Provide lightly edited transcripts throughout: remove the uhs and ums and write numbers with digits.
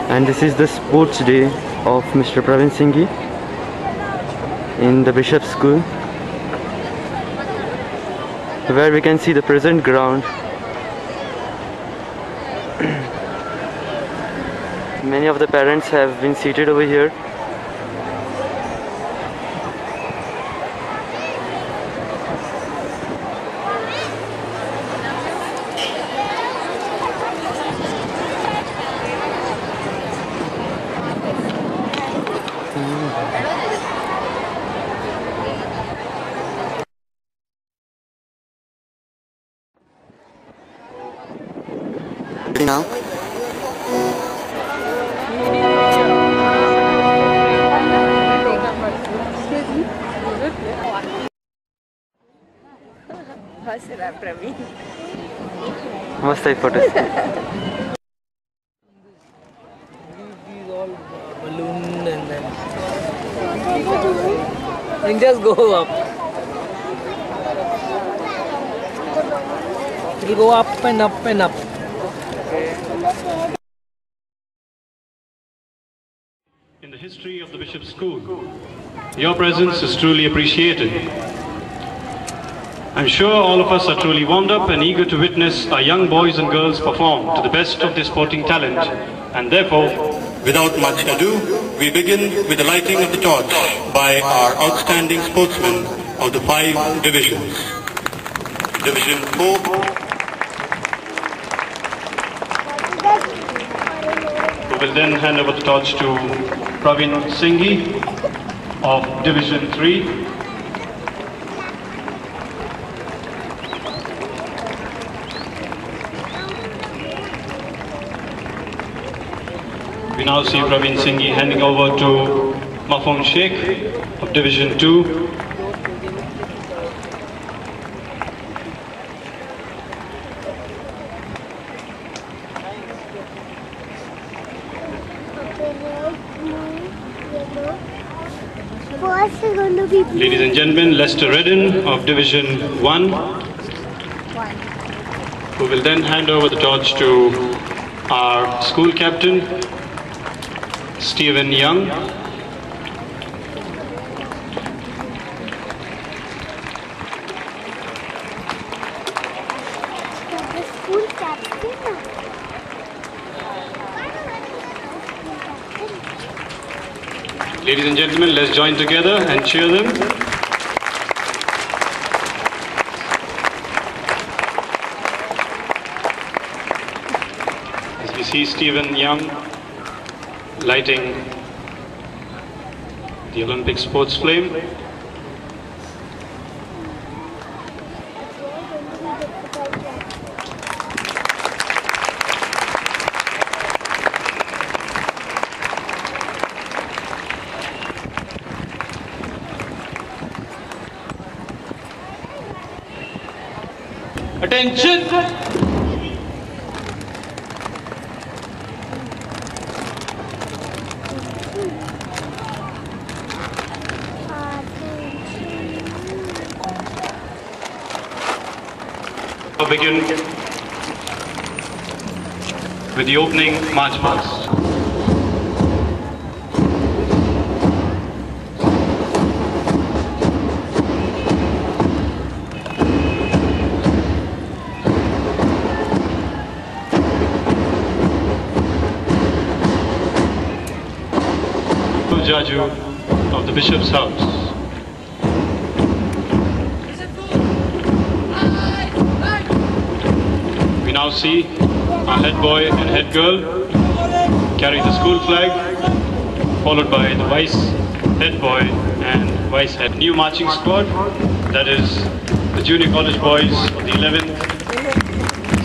And this is the sports day of Mr. Pravin Singi in the Bishop School, where we can see the present ground. Many of the parents have been seated over here. Now Pravin. Namaste photos. These all balloon and then just go up. It'll go up and up and up. In the history of the Bishop's School, your presence is truly appreciated. I'm sure all of us are truly warmed up and eager to witness our young boys and girls perform to the best of their sporting talent, and therefore, without much ado, we begin with the lighting of the torch by our outstanding sportsmen of the 5 divisions. Division 4, who will then hand over the torch to Pravin Singi of Division 3. We now see Pravin Singi handing over to Mafum Sheikh of Division 2. Ladies and gentlemen, Lester Redden of Division 1, who will then hand over the torch to our school captain, Stephen Young. Ladies and gentlemen, let's join together and cheer them. As we see Stephen Young lighting the Olympic sports flame. Attention! We'll begin with the opening march past. Jaju of the Bishop's House. We now see our head boy and head girl carry the school flag, followed by the vice head boy and vice head new marching squad, that is the junior college boys of the 11th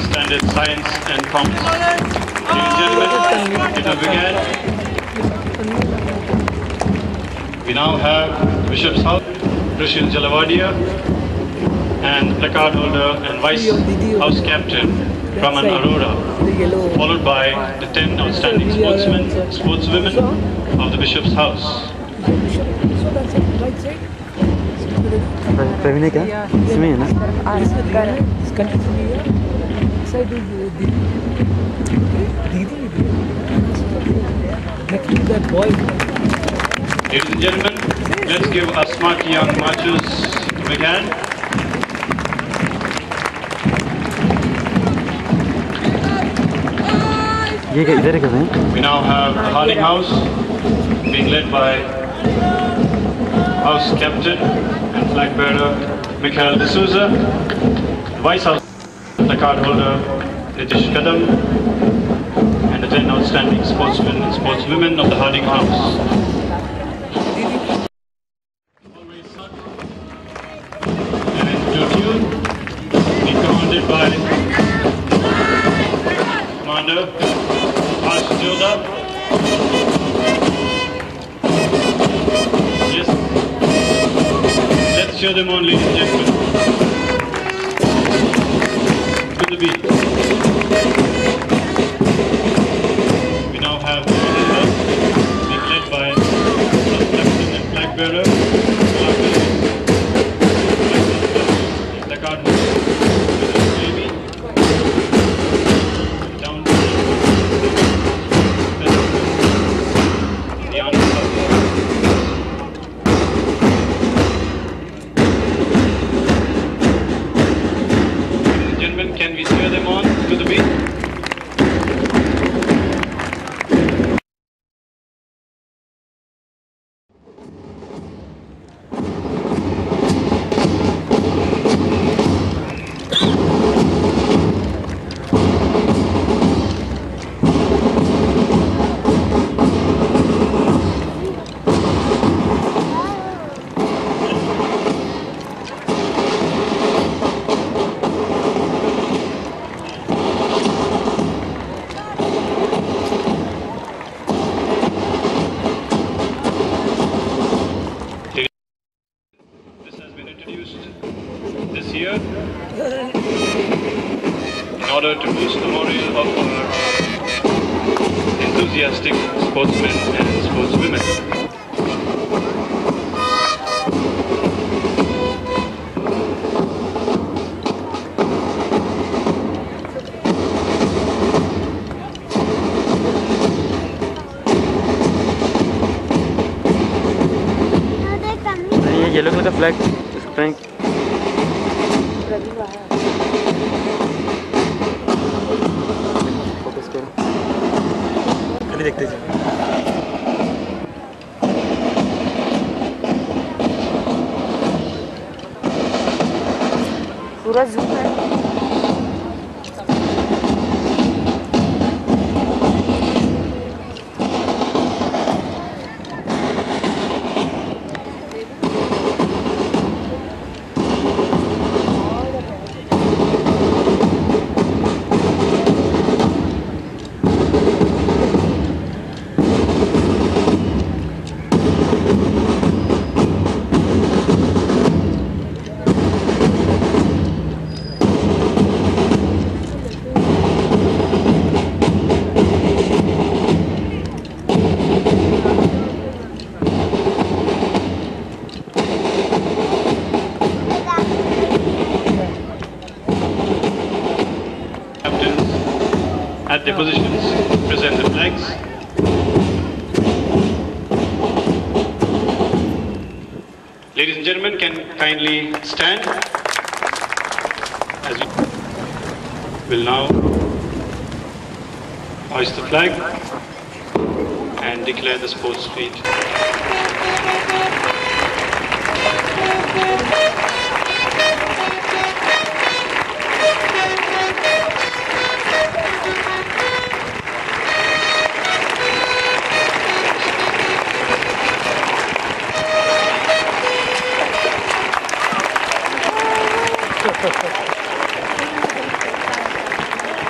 Standard Science and Commerce. Ladies and gentlemen, it will begin. We now have the Bishop's House, Christian Jalavadia, and placard holder and vice house captain, Raman Arora, followed by the 10 outstanding sportswomen of the Bishop's House. Pravin क्या? इसमें है ना? side is Didi. Next to that boy. Ladies and gentlemen, let's give our smart young marchers a big hand. We now have the Harding House being led by House Captain and Flag Bearer Mikhail D'Souza, Vice House Placard Holder Nitish Kadam, and the 10 outstanding sportsmen and sportswomen of the Harding House. Always suck and into tune, being commanded by Commander Harsh Jodha. Yes. Let's show them on, ladies and gentlemen. To the beat. We now have the orchestra being led by Captain and Flag Bearer, the Cardinal, Jamie, down to the honor. Gentlemen, can we steer them on to the beat? This year, in order to boost the morale of our enthusiastic sportsmen and sportswomen. ये yellow colour का flag Frank focus करो अभी देखते हैं पूरा zoom है At their positions, present the flags. Ladies and gentlemen, can kindly stand as we will now hoist the flag and declare the sports meet.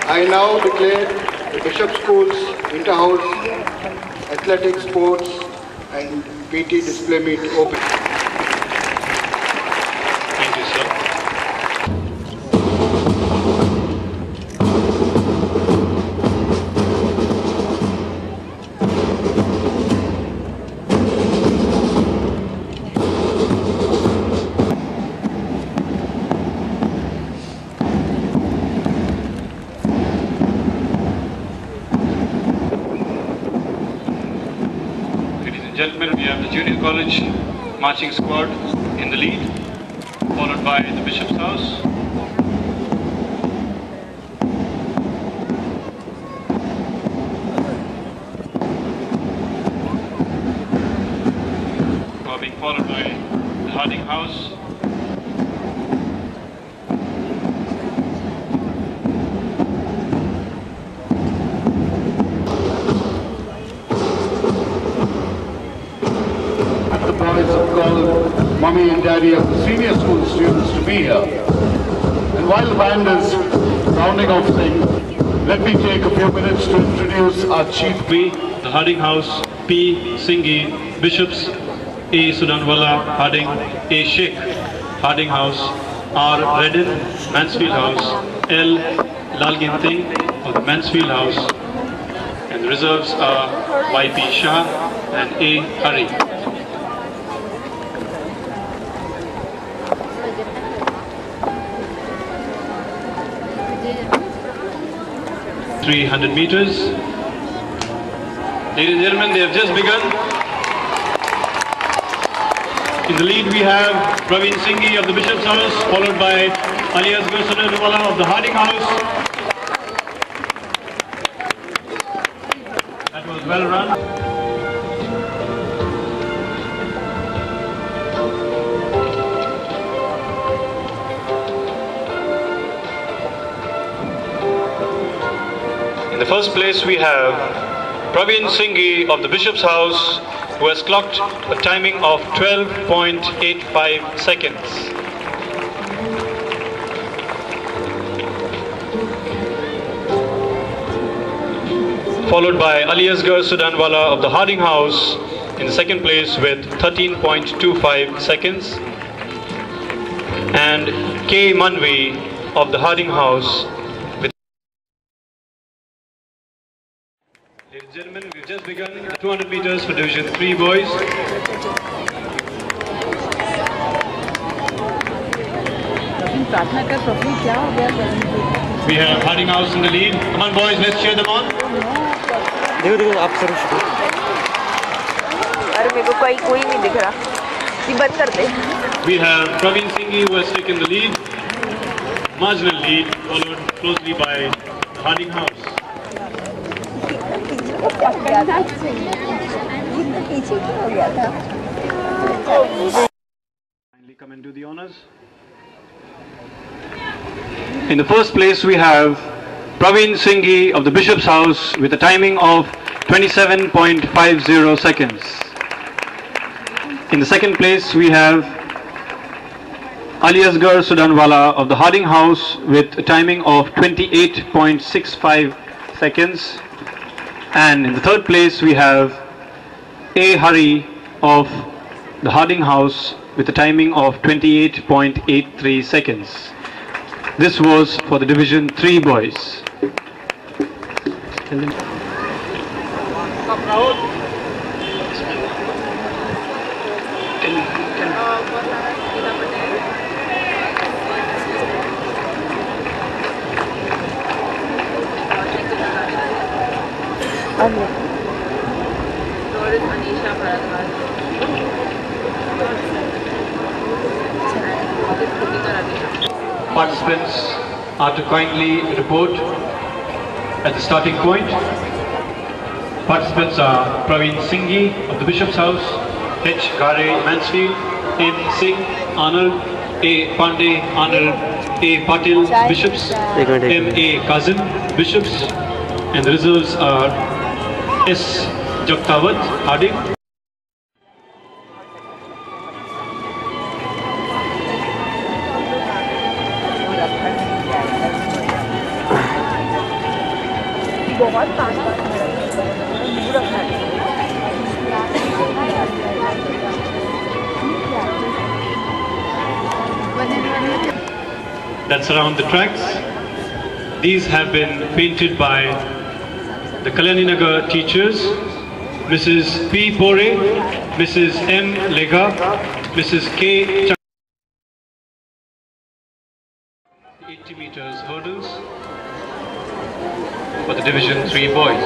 I now declare the Bishop School's Inter-House Athletic Sports and PT Display Meet open. Thank you, sir. College marching squad in the lead, followed by the Bishop's House. Being followed by the Harding House. The boys have called Mummy and Daddy of the senior school students to be here. And while the band is rounding off things, let me take a few minutes to introduce our chief. B, the Harding House, P, Singi, Bishops, A. Sudanwala, Harding, A. Sheikh, Harding House, R. Redden, Mansfield House, L. Lalginting of the Mansfield House, and the reserves are Y.P. Shah and A. Hari. .300 meters. Ladies and gentlemen, they have just begun. In the lead we have Pravin Singi of the Bishop's House, followed by Alias Gursanadwala of the Harding House. That was well run. In the first place we have Pravin Singi of the Bishop's House, who has clocked a timing of 12.85 seconds. Followed by Aliasgar Sudanwala of the Harding House in the second place with 13.25 seconds, and K. Manvi of the Harding House. Ladies and gentlemen, we've just begun the 200 meters for Division 3 boys. We have Harding House in the lead. Come on boys, let's cheer them on. देखो आप करो शुरू. अरे मेरे को कोई नहीं दिख रहा. ये बंद कर दे. We have Pravin Singi who has taken the lead, marginal lead, followed closely by Harding House. Finally come and do the honors. In the first place we have Pravin Singi of the Bishop's House with a timing of 27.50 seconds. In the second place we have Aliasgar Sudanwala of the Harding House with a timing of 28.65 seconds. And in the third place we have A. Hari of the Harding House with a timing of 28.83 seconds. This was for the Division 3 boys. Participants are to kindly report at the starting point. Participants are Pravin Singi of the Bishop's House, H. Gare Mansfield, M. Singh Arnold, A. Pandey Arnold, A. Patil Bishops, M. A. Kazim Bishops, and the reserves are S. Jaktawat Harding. That's around the tracks. These have been painted by the Kalyaninagar teachers, Mrs. P. Pore, Mrs. M. Lega, Mrs. K. 80 meters hurdles for the Division 3 boys.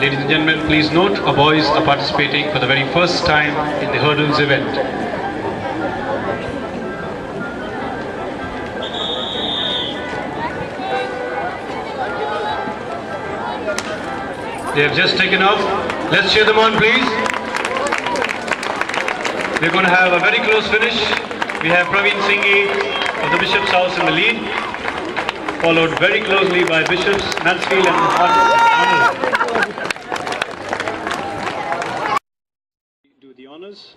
Ladies and gentlemen, please note our boys are participating for the very first time in the hurdles event. They have just taken off. Let's cheer them on, please. We're going to have a very close finish. We have Pravin Singi of the Bishop's House in the lead, followed very closely by Bishops, Mansfield and Honor. Do the honors.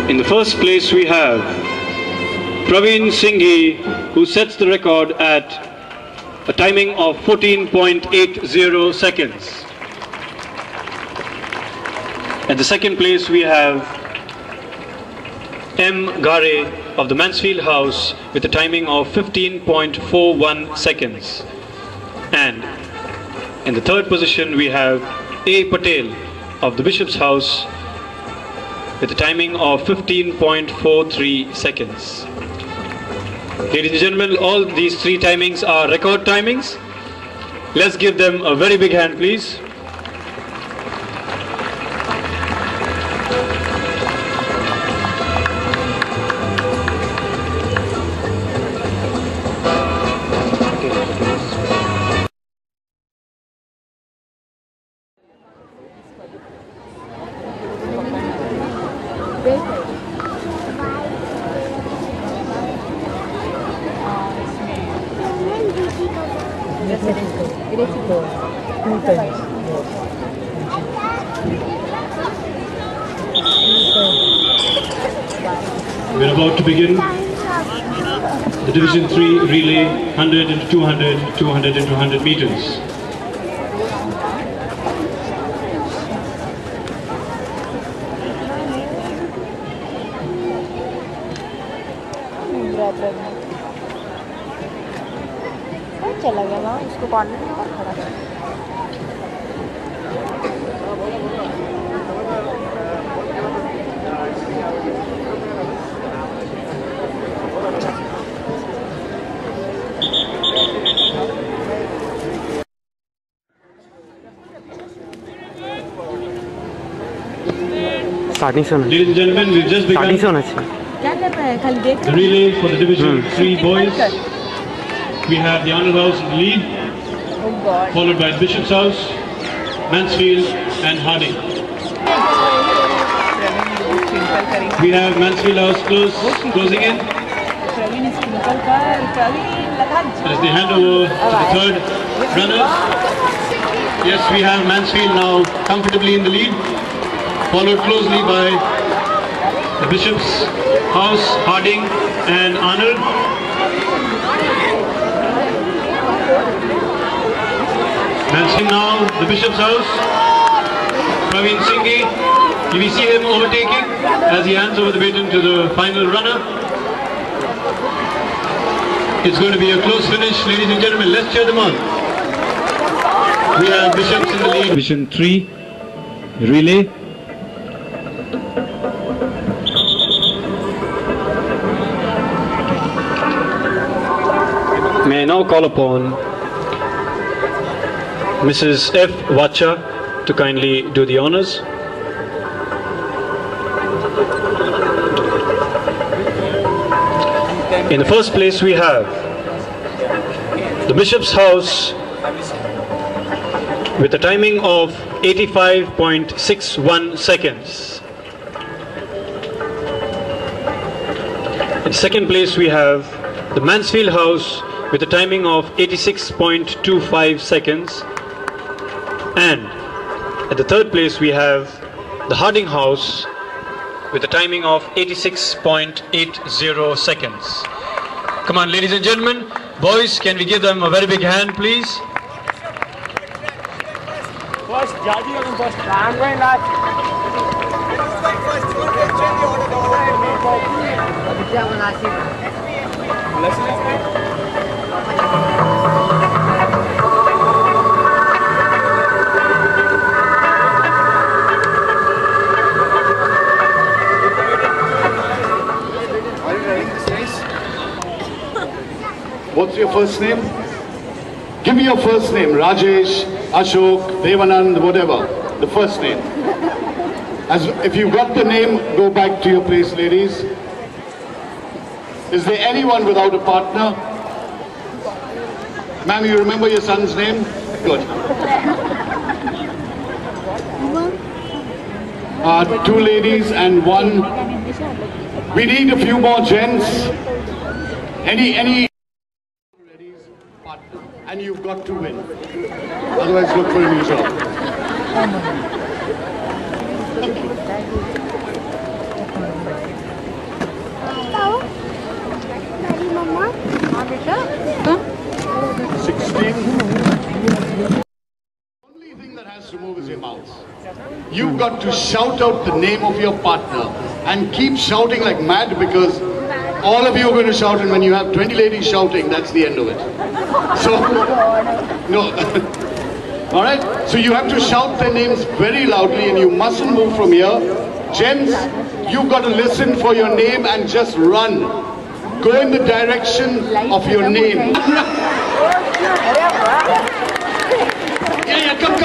In the first place we have Pravin Singi, who sets the record at a timing of 14.80 seconds. At the second place we have M. Gare of the Mansfield House with a timing of 15.41 seconds. And in the third position we have A. Patel of the Bishop's House with a timing of 15.43 seconds. Ladies and gentlemen, all these three timings are record timings. Let's give them a very big hand, please. We're about to begin the Division 3 relay 100 into 200, 200 into 100 meters. चला गया वहाँ उसको corner में और खड़ा कर Starting soon. Ladies and gentlemen, we've just begun the relay for the Division 3 boys. We have the Honor House in the lead, followed by the Bishop's House, Mansfield and Harding. We have Mansfield House closing in. As they hand over to the third runners. Yes, we have Mansfield now comfortably in the lead, followed closely by the Bishop's House, Harding and Arnold. Mansfield now, the Bishop's House, Pravin Singi. We see him overtaking as he hands over the baton to the final runner. It's going to be a close finish, ladies and gentlemen. Let's cheer them on. We have Bishops in the lead. Division 3 relay. May I now call upon Mrs. F. Vacha to kindly do the honors. In the first place we have the Bishop's House with a timing of 85.61 seconds. In second place we have the Mansfield House with a timing of 86.25 seconds. And at the third place we have the Harding House with a timing of 86.80 seconds. Come on, ladies and gentlemen, boys, can we give them a very big hand, please? First, Jadi and first. I'm going last. wearing this nice. What's your first name? Give me your first name. Rajesh, Ashok, Devanand, whatever. The first name. As if you've got the name, go back to your place, ladies. Is there anyone without a partner? Ma'am, you remember your son's name? Good. Two ladies and one. We need a few more gents. Any partner, and you've got to win. Otherwise, look for a new job. Mama. 16. Only thing that has to move is your mouth. You've got to shout out the name of your partner and keep shouting like mad, because all of you are going to shout, and when you have 20 ladies shouting, that's the end of it. So, no. All right? So you have to shout their names very loudly, and you mustn't move from here. Gents, you've got to listen for your name and just run. Go in the direction of your name. Yeah, come.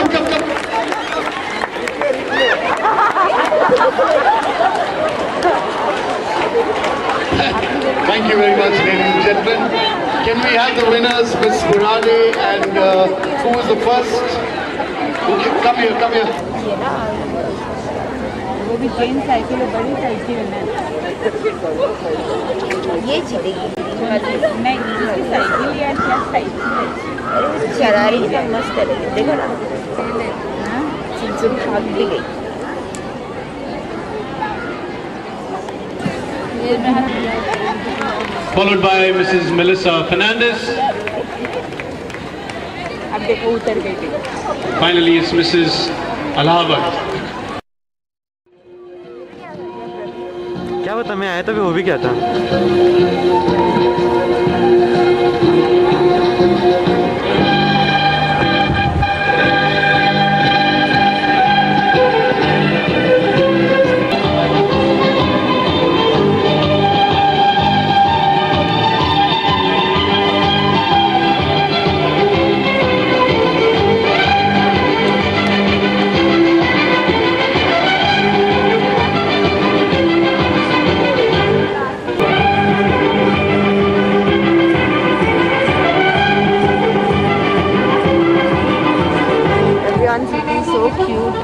Thank you very much, ladies and gentlemen. Can we have the winners, Miss Murali and who was the first? Okay, come here. वो भी chain cycle है, बड़ी cycle है। ये जीतेगी। मैं इसकी cycle या क्या साइकिल है? अरे शरारी है, मस्त है, देखो ना। हाँ, चिंचुर भाग भी गई। Followed by Mrs. Melissa Fernandez. अब देखो उतर गई। Finally, it's Mrs. Alahabat. क्या बता, मैं आया था वो भी क्या था। So cute.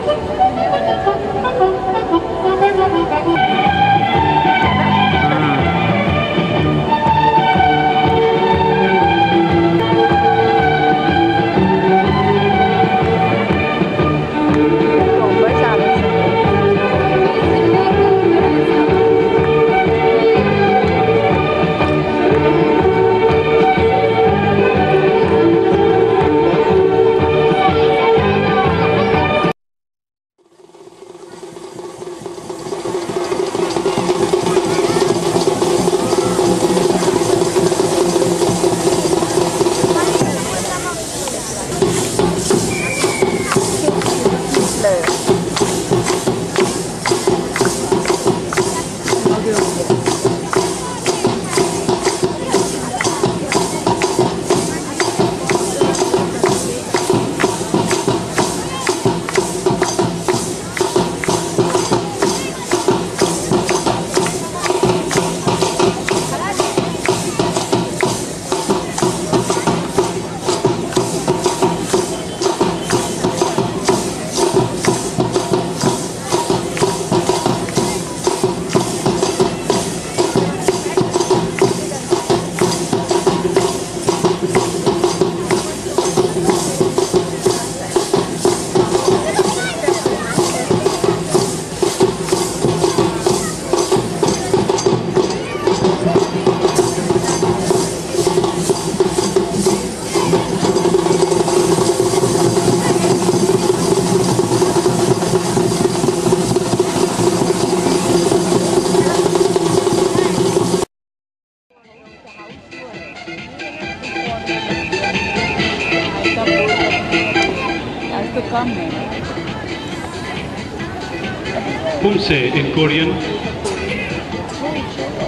Pumse in Korean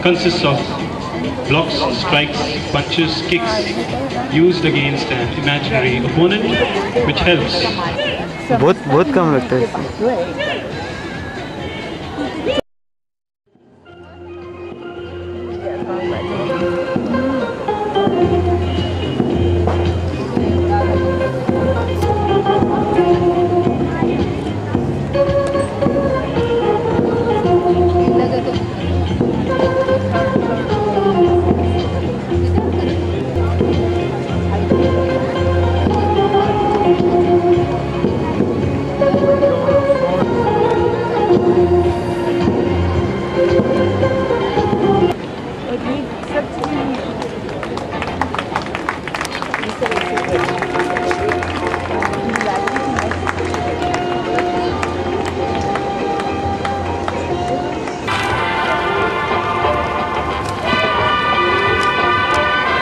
consists of blocks, strikes, punches, kicks used against an imaginary opponent, which helps. बहुत कम लगता है इसमें।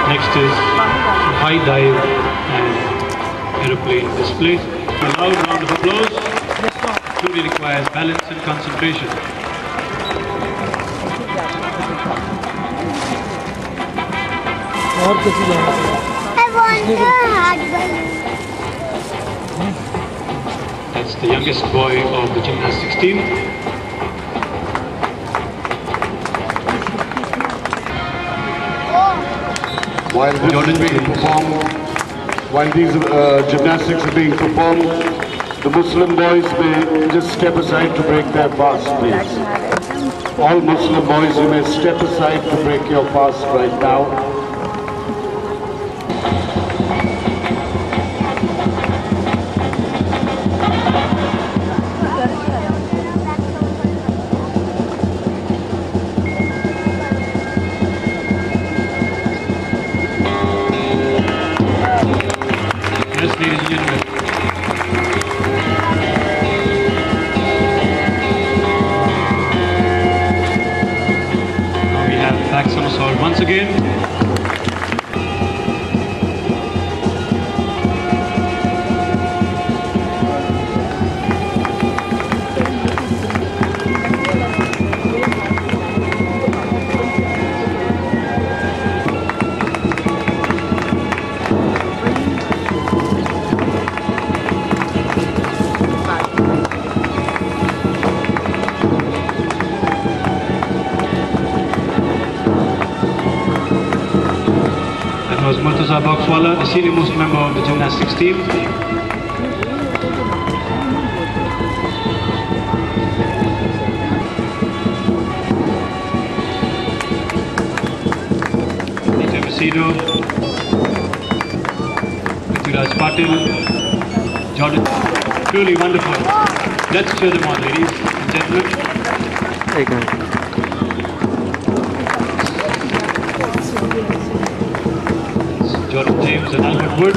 Next is high dive and aeroplane display. A loud round of applause. Truly requires balance and concentration. That's the youngest boy of the gymnastics team. While these gymnastics are being performed, the Muslim boys may just step aside to break their fast, please. All Muslim boys, you may step aside to break your fast right now. Yes, ladies and gentlemen. Now we have back somersault once again. Was Murtaza Boxwala, the senior most member of the gymnastics team. Nita Macedo, Prithviraj Patil, Jordan. Truly wonderful. Let's cheer them on, ladies and gentlemen. एक minute. Jordan James and Albert Wood.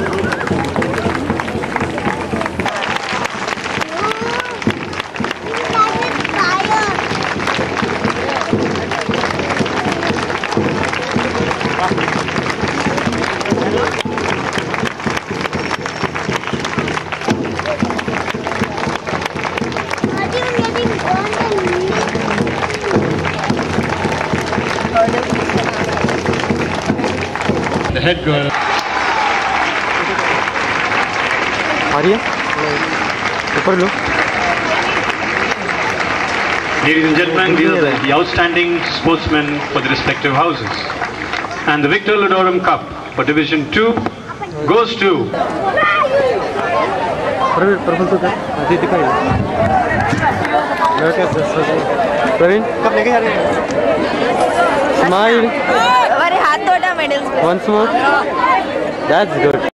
The head girl. Ladies and gentlemen, these are the outstanding sportsmen for the respective houses. And the Victor Ludorum Cup for Division 2 goes to... Pravin, smile. हमारे हाथ धोना medals पे. Once more. That's good.